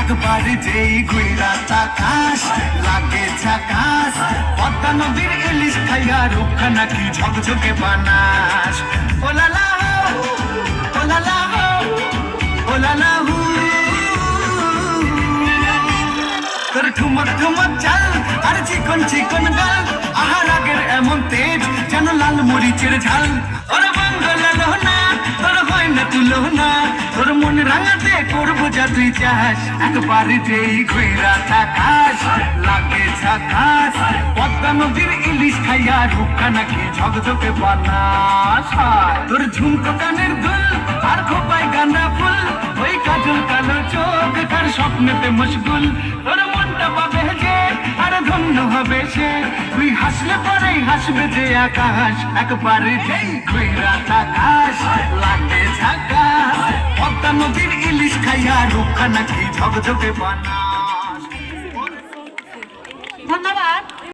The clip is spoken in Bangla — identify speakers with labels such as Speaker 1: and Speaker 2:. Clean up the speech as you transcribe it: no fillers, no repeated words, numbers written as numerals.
Speaker 1: একবার যেই ঘুইরা তাকাস লাগে ঝাকাস। পদ্মা নদীর ইলিশ খাইয়া রুখা নাকি ঝকঝকে বানাস। ওলালা ওলালা ওলালা হু, তোর ঠুমক ঠুমক চাল আর চিকন চিকন গাল, আহার আগের এমন তেজ যেন লাল মরিচের ঝাল। ওর বাঙ্গলালো না তোর হয় না তুলো না, তোর মন রাঙাতে করবো যা তুই চাস। একবার যেই ঘুইরা তাকাস লাগে ঝাকাস। পদ্মা নদীর ইলিশ খাইয়া রুখা নাকি ঝকঝকে বানাস। তোর ঝুমকো কানের দুল আর খোপায় গাঁদা ফুল, ওই কাজল কালো চোখ কার স্বপ্নেতে মশগুল। তোর মনটা পাবে যে আর ধন্য হবে সে, তুই হাসলে পরেই হাসবে যে আকাশ। একবার যেই ঘুইরা তাকাস লাগে ঝাকাস। পদ্মা নদীর ইলিশ খাইয়া রুখা নাকি ঝকঝকে বানাস।
Speaker 2: ধন্যবাদ।